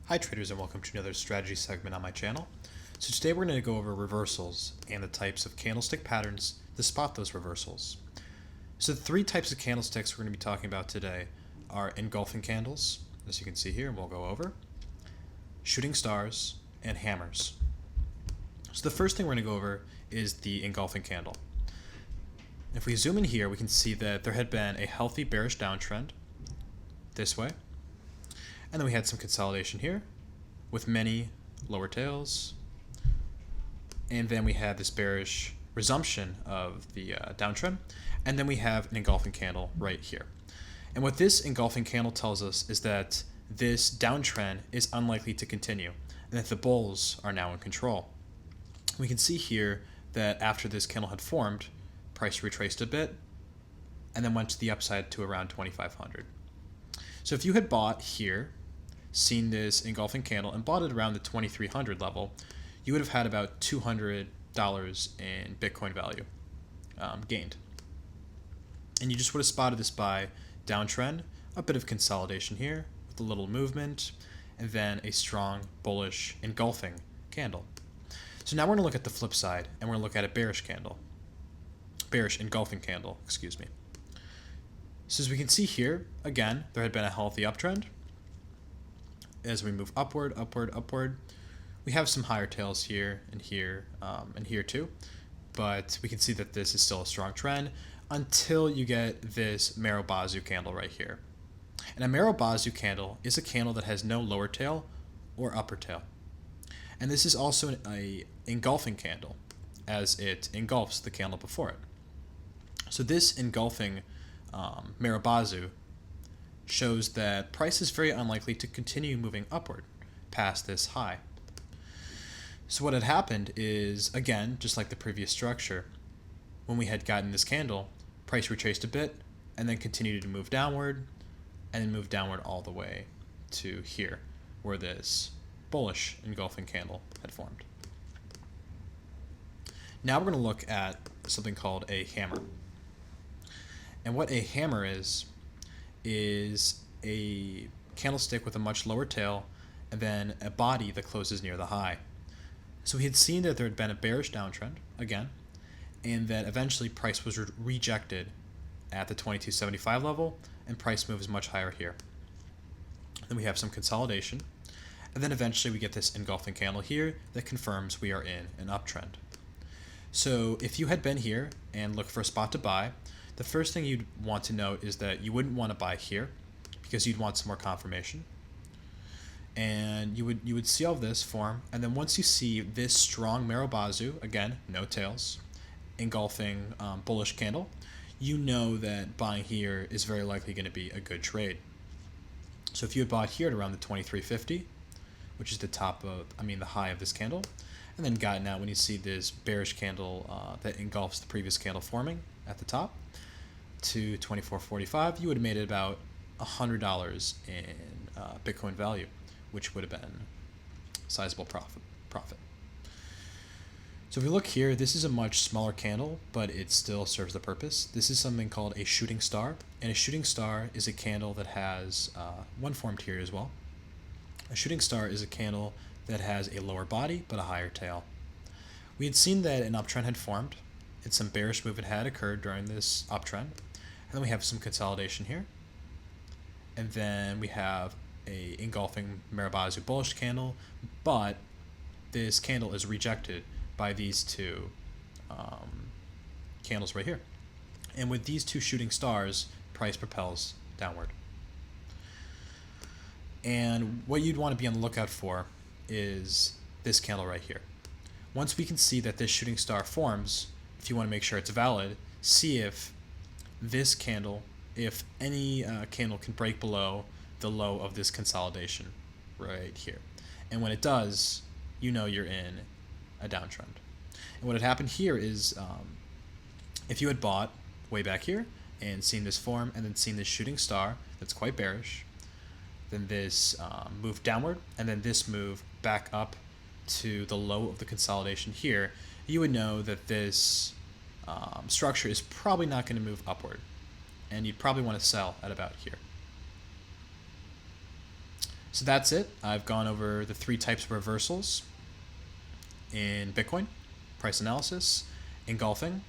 Hi traders, and welcome to another strategy segment on my channel. So today we're going to go over reversals and the types of candlestick patterns to spot those reversals. So the three types of candlesticks we're going to be talking about today are engulfing candles, as you can see here, and we'll go over, shooting stars, and hammers. So the first thing we're going to go over is the engulfing candle. If we zoom in here, we can see that there had been a healthy bearish downtrend this way. And then we had some consolidation here with many lower tails. And then we had this bearish resumption of the downtrend. And then we have an engulfing candle right here. And what this engulfing candle tells us is that this downtrend is unlikely to continue and that the bulls are now in control. We can see here that after this candle had formed, price retraced a bit and then went to the upside to around 2,500. So if you had bought here, seen this engulfing candle, and bought it around the 2,300 level, you would have had about $200 in Bitcoin value gained. And you just would have spotted this buy downtrend, a bit of consolidation here with a little movement, and then a strong bullish engulfing candle. So now we're going to look at the flip side, and we're going to look at a bearish engulfing candle, excuse me. So as we can see here, again, there had been a healthy uptrend. As we move upward, we have some higher tails here and here too. But we can see that this is still a strong trend until you get this Marubozu candle right here. And a Marubozu candle is a candle that has no lower tail or upper tail. And this is also an engulfing candle, as it engulfs the candle before it. So this engulfing Marubozu shows that price is very unlikely to continue moving upward past this high. So what had happened is, again, just like the previous structure, when we had gotten this candle, price retraced a bit and then continued to move downward and then moved downward all the way to here, where this bullish engulfing candle had formed. Now we're going to look at something called a hammer. And what a hammer is a candlestick with a much lower tail and then a body that closes near the high. So we had seen that there had been a bearish downtrend again, and that eventually price was rejected at the 2275 level, and price moves much higher here. Then we have some consolidation, and then eventually we get this engulfing candle here that confirms we are in an uptrend. So if you had been here and looked for a spot to buy, the first thing you'd want to note is that you wouldn't want to buy here because you'd want some more confirmation. And you would see all of this form, and then once you see this strong Marubozu, again, no tails, engulfing bullish candle, you know that buying here is very likely going to be a good trade. So if you had bought here at around the 2350, which is the high of this candle, and then gotten out when you see this bearish candle that engulfs the previous candle forming at the top, to 2445, you would have made it about $100 in Bitcoin value, which would have been a sizable profit. So if we look here, this is a much smaller candle, but it still serves the purpose. This is something called a shooting star, and a shooting star is a candle that has one formed here as well. A shooting star is a candle that has a lower body but a higher tail. We had seen that an uptrend had formed, and some bearish movement had occurred during this uptrend. And then we have some consolidation here. And then we have a engulfing Marubozu bullish candle, but this candle is rejected by these two candles right here. And with these two shooting stars, price propels downward. And what you'd want to be on the lookout for is this candle right here. Once we can see that this shooting star forms, if you want to make sure it's valid, see if this candle, if any candle can break below the low of this consolidation right here. And when it does, you know you're in a downtrend. And what had happened here is if you had bought way back here and seen this form and then seen this shooting star that's quite bearish, then this move downward, and then this move back up to the low of the consolidation here, you would know that this structure is probably not going to move upward, and you'd probably want to sell at about here. So that's it. I've gone over the three types of reversals in Bitcoin: price analysis, engulfing,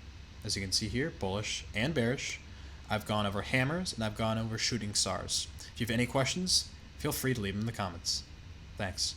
as you can see here, bullish and bearish. I've gone over hammers, and I've gone over shooting stars. If you have any questions, feel free to leave them in the comments. Thanks.